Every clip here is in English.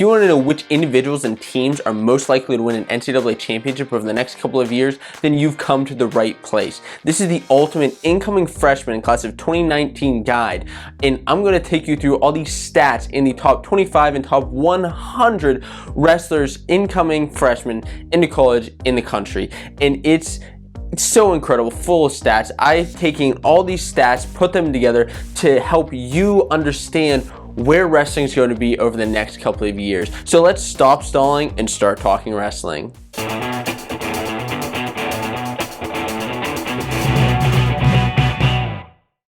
If you want to know which individuals and teams are most likely to win an NCAA championship over the next couple of years, then you've come to the right place. This is the ultimate incoming freshman class of 2019 guide, and I'm going to take you through all these stats in the top 25 and top 100 wrestlers incoming freshmen into college in the country. And it's so incredible, full of stats. I've taken all these stats, put them together to help you understand where wrestling is going to be over the next couple of years. So let's stop stalling and start talking wrestling.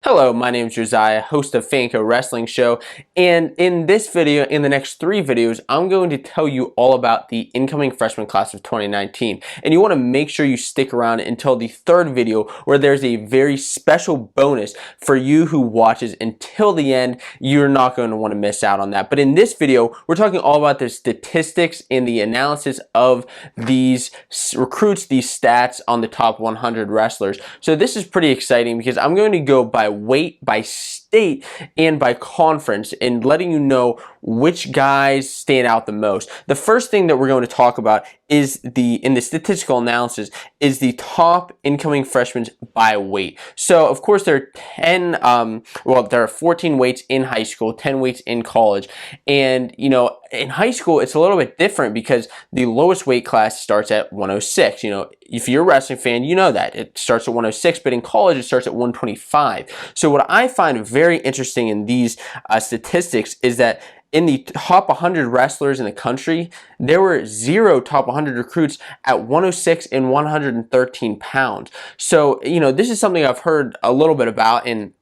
Hello, my name is Josiah, host of Fanco Wrestling Show, and in this video, in the next 3 videos, I'm going to tell you all about the incoming freshman class of 2019. And you want to make sure you stick around until the 3rd video, where there's a very special bonus for you who watches until the end. You're not going to want to miss out on that. But in this video, we're talking all about the statistics and the analysis of these recruits, these stats on the top 100 wrestlers. So this is pretty exciting because I'm going to go by weight, by state, and by conference, and letting you know which guys stand out the most. The first thing that we're going to talk about is in the statistical analysis is the top incoming freshmen by weight. So of course there are 14 weights in high school, 10 weights in college, and you know, in high school it's a little bit different because the lowest weight class starts at 106. You know, if you're a wrestling fan, you know that it starts at 106, but in college it starts at 125. So what I find very interesting in these statistics is that in the top 100 wrestlers in the country, there were 0 top 100 recruits at 106 and 113 pounds. So, you know, this is something I've heard a little bit about and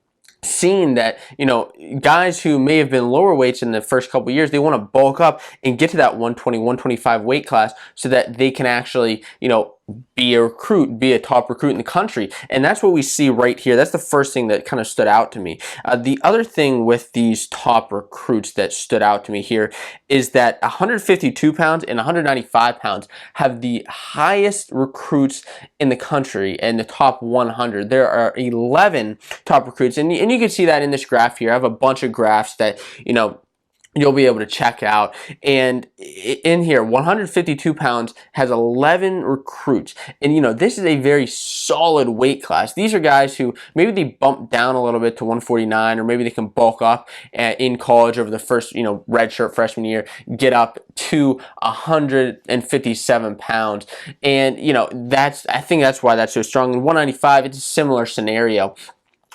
seen that, you know, guys who may have been lower weights in the first couple years, they want to bulk up and get to that 120, 125 weight class so that they can actually, you know, be a recruit, be a top recruit in the country. And that's what we see right here. That's the first thing that kind of stood out to me. The other thing with these top recruits that stood out to me here is that 152 pounds and 195 pounds have the highest recruits in the country in the top 100. There are 11 top recruits, and you can see that in this graph here. I have a bunch of graphs that, you know, you'll be able to check out. And in here, 152 pounds has 11 recruits. And you know, this is a very solid weight class. These are guys who maybe they bump down a little bit to 149, or maybe they can bulk up in college over the first, you know, redshirt freshman year, get up to 157 pounds. And you know, I think that's why that's so strong. In 195, it's a similar scenario.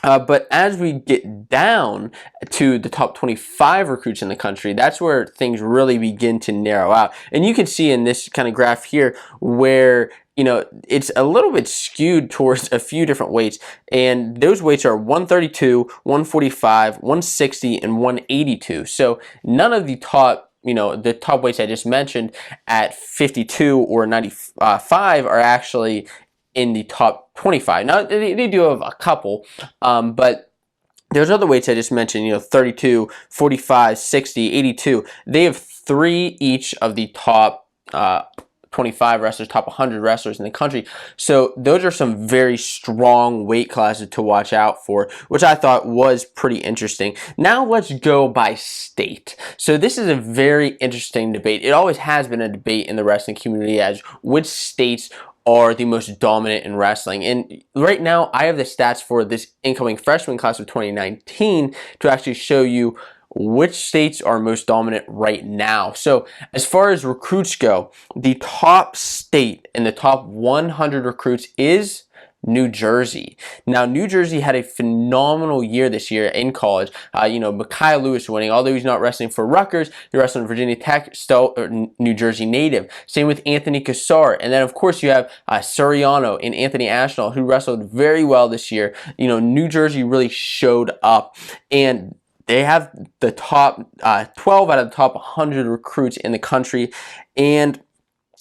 But as we get down to the top 25 recruits in the country, that's where things really begin to narrow out. And you can see in this kind of graph here where, you know, it's a little bit skewed towards a few different weights. And those weights are 132, 145, 160, and 182. So none of the top, you know, the top weights I just mentioned at 52 or 95 are actually in the top 25. Now, they do have a couple, but there's other weights I just mentioned, you know, 32, 45, 60, 82. They have 3 each of the top 25 wrestlers, top 100 wrestlers in the country. So those are some very strong weight classes to watch out for, which I thought was pretty interesting. Now let's go by state. So this is a very interesting debate. It always has been a debate in the wrestling community as which states are the most dominant in wrestling. And right now, I have the stats for this incoming freshman class of 2019 to actually show you which states are most dominant right now. So as far as recruits go, the top state in the top 100 recruits is New Jersey. Now, New Jersey had a phenomenal year this year in college. You know, Mekhi Lewis winning, although he's not wrestling for Rutgers, they're wrestling at Virginia Tech, still New Jersey native. Same with Anthony Cassar. And then, of course, you have Suriano and Anthony Ashnell, who wrestled very well this year. You know, New Jersey really showed up, and they have the top 12 out of the top 100 recruits in the country. And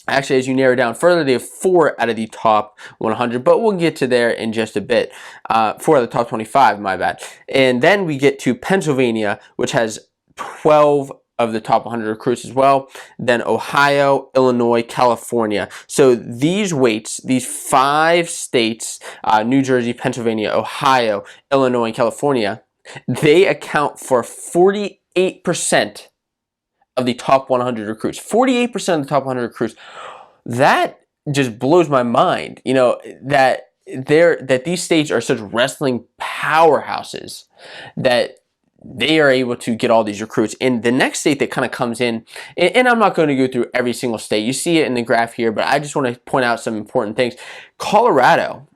actually, as you narrow down further, they have 4 out of the top 100, but we'll get to there in just a bit. 4 out of the top 25, my bad. And then we get to Pennsylvania, which has 12 of the top 100 recruits as well. Then Ohio, Illinois, California. So these weights, these 5 states, New Jersey, Pennsylvania, Ohio, Illinois, and California, they account for 48% of the top 100 recruits. 48% of the top 100 recruits. That just blows my mind. You know, that these states are such wrestling powerhouses that they are able to get all these recruits. And the next state that kind of comes in, and I'm not going to go through every single state. You see it in the graph here, but I just want to point out some important things. Colorado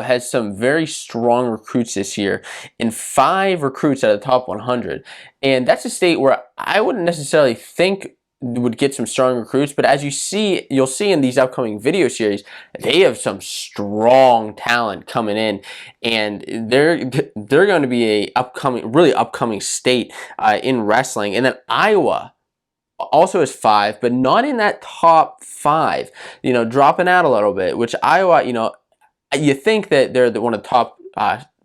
has some very strong recruits this year, and 5 recruits out of the top 100. And that's a state where I wouldn't necessarily think would get some strong recruits, but as you'll see in these upcoming video series, they have some strong talent coming in, and they're going to be a really upcoming state in wrestling. And then Iowa also has 5, but not in that top 5. You know, dropping out a little bit. Which Iowa, you know, you think that they're one of the top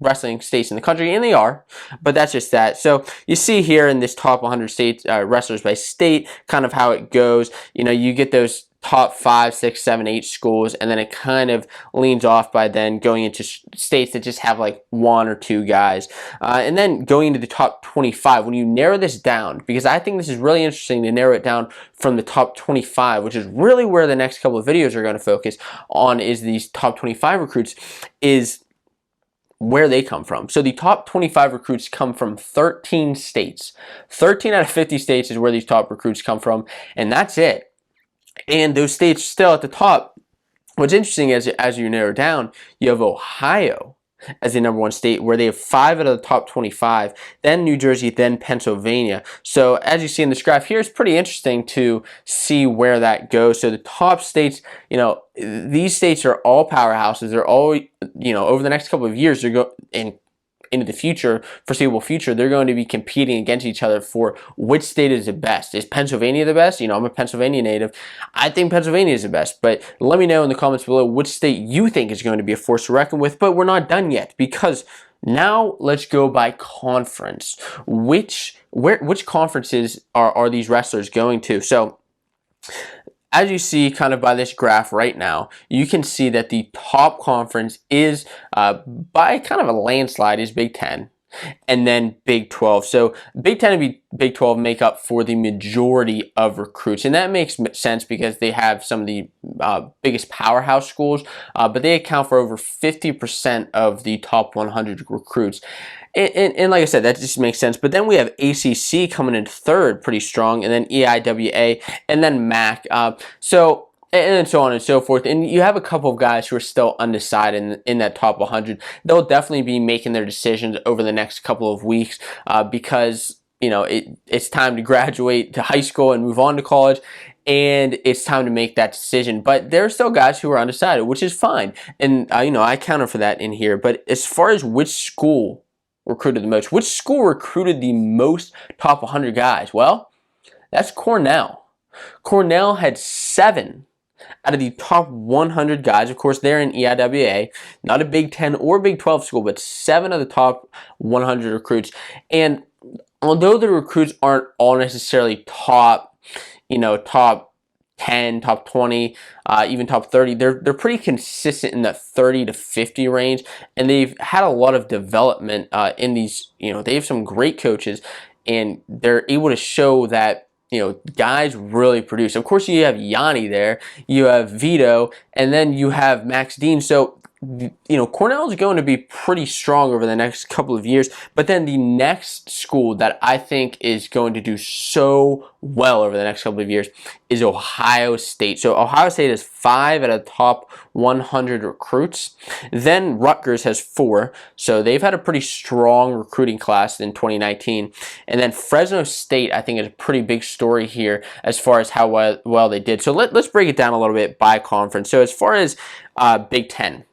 wrestling states in the country, and they are, but that's just that. So you see here in this top 100 states, wrestlers by state, kind of how it goes. You know, you get those top 5, 6, 7, 8 schools, and then it kind of leans off by then going into states that just have like 1 or 2 guys. And then going into the top 25, when you narrow this down, because I think this is really interesting to narrow it down from the top 25, which is really where the next couple of videos are going to focus on, is these top 25 recruits, is where they come from. So the top 25 recruits come from 13 states. 13 out of 50 states is where these top recruits come from, and that's it. And those states still at the top. What's interesting is, as you narrow down, you have Ohio as the #1 state, where they have 5 out of the top 25, then New Jersey, then Pennsylvania. So as you see in this graph here, it's pretty interesting to see where that goes. So the top states, you know, these states are all powerhouses. They're all, you know, over the next couple of years, they're into the future, foreseeable future, they're going to be competing against each other for which state is the best. Is Pennsylvania the best? You know, I'm a Pennsylvania native. I think Pennsylvania is the best, but let me know in the comments below which state you think is going to be a force to reckon with. But we're not done yet, because now let's go by conference. Which conferences are these wrestlers going to? So as you see kind of by this graph right now, you can see that the top conference is, by kind of a landslide, is Big Ten, and then Big 12. So Big Ten and Big 12 make up for the majority of recruits, and that makes sense because they have some of the biggest powerhouse schools, but they account for over 50% of the top 100 recruits. And like I said, that just makes sense. But then we have ACC coming in 3rd, pretty strong, and then EIWA, and then MAC. And then so on and so forth. And you have a couple of guys who are still undecided in that top 100. They'll definitely be making their decisions over the next couple of weeks, because, you know, it's time to graduate to high school and move on to college, and it's time to make that decision. But there are still guys who are undecided, which is fine. And, you know, I counter for that in here. But as far as which school recruited the most, which school recruited the most top 100 guys? Well, that's Cornell. Cornell had 7 out of the top 100 guys. Of course, they're in EIWA, not a Big 10 or Big 12 school, but 7 of the top 100 recruits. And although the recruits aren't all necessarily top, you know, top 10, top 20, even top 30, they're pretty consistent in that 30 to 50 range, and they've had a lot of development in these. You know, they have some great coaches, and they're able to show that, you know, guys really produce. Of course, you have Yanni there, you have Vito, and then you have Max Dean. So, you know, Cornell is going to be pretty strong over the next couple of years. But then the next school that I think is going to do so well over the next couple of years is Ohio State. So Ohio State has 5 out of the top 100 recruits. Then Rutgers has 4. So they've had a pretty strong recruiting class in 2019. And then Fresno State, I think, is a pretty big story here as far as how well they did. So let's break it down a little bit by conference. So as far as Big Ten,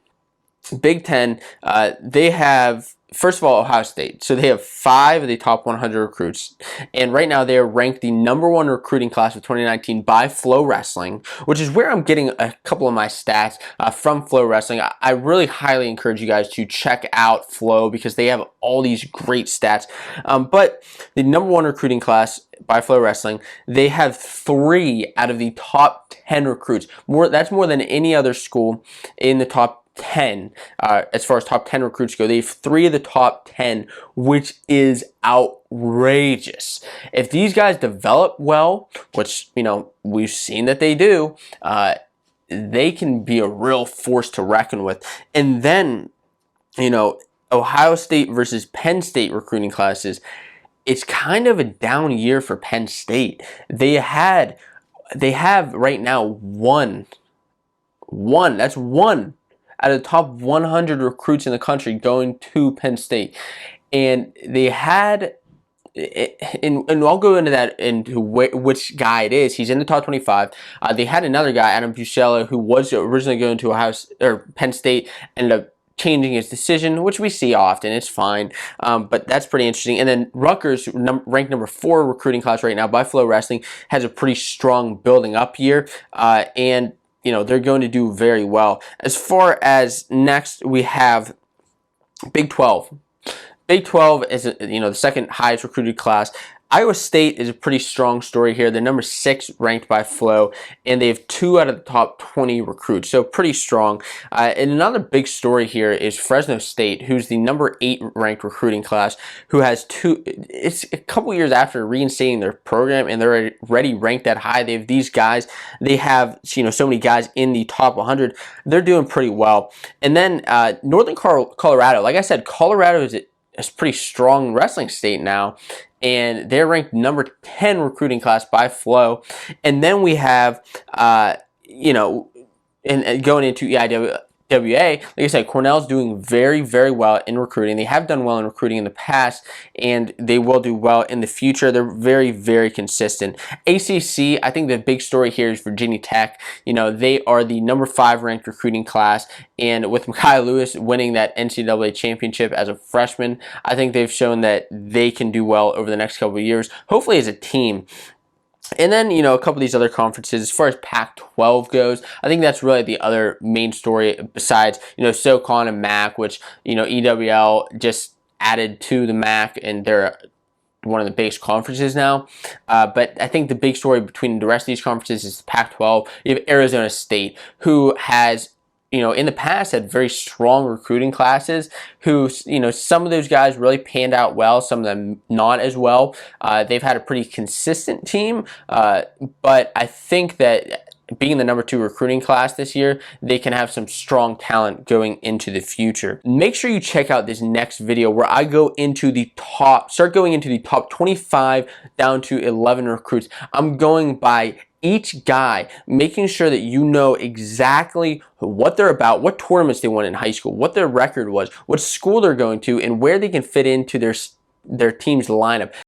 they have, first of all, Ohio State. So they have 5 of the top 100 recruits. And right now they are ranked the #1 recruiting class of 2019 by Flow Wrestling, which is where I'm getting a couple of my stats from Flow Wrestling. I really highly encourage you guys to check out Flow because they have all these great stats. But the #1 recruiting class by Flow Wrestling, they have 3 out of the top 10 recruits. That's more than any other school in the top 10, as far as top 10 recruits go. They have 3 of the top 10, which is outrageous. If these guys develop well, which, you know, we've seen that they do, they can be a real force to reckon with. And then, you know, Ohio State versus Penn State recruiting classes, it's kind of a down year for Penn State. They have right now one out of the top 100 recruits in the country going to Penn State. And they had, and I'll go into that, into which guy it is. He's in the top 25. They had another guy, Adam Buchela, who was originally going to Penn State, ended up changing his decision, which we see often. It's fine, but that's pretty interesting. And then Rutgers, ranked number 4 recruiting class right now by Flow Wrestling, has a pretty strong building up year, and you know, they're going to do very well. As far as next, we have Big 12. Big 12 is, you know, the second highest recruited class. Iowa State is a pretty strong story here. They're number 6 ranked by Flow, and they have 2 out of the top 20 recruits, so pretty strong. And another big story here is Fresno State, who's the number 8 ranked recruiting class, who has 2. It's a couple years after reinstating their program, and they're already ranked that high. They have these guys. They have, you know, so many guys in the top 100. They're doing pretty well. And then Northern Colorado, like I said, Colorado is a pretty strong wrestling state now, and they're ranked number 10 recruiting class by Flow. And then we have, you know, and going into EIWA, like I said, Cornell's doing very, very well in recruiting. They have done well in recruiting in the past, and they will do well in the future. They're very, very consistent. ACC, I think the big story here is Virginia Tech. You know, they are the number 5 ranked recruiting class, and with Mekhi Lewis winning that NCAA championship as a freshman, I think they've shown that they can do well over the next couple of years, hopefully as a team. And then, you know, a couple of these other conferences, as far as Pac-12 goes, I think that's really the other main story besides, you know, SoCon and MAC, which, you know, EWL just added to the MAC, and they're one of the biggest conferences now. But I think the big story between the rest of these conferences is the Pac-12. You have Arizona State, who has, you know, in the past had very strong recruiting classes, who, you know, some of those guys really panned out well, some of them not as well. They've had a pretty consistent team, but I think that being the number 2 recruiting class this year, they can have some strong talent going into the future. Make sure you check out this next video where I go into the start going into the top 25 down to 11 recruits. I'm going by each guy, making sure that you know exactly what they're about, what tournaments they won in high school, what their record was, what school they're going to, and where they can fit into their team's lineup.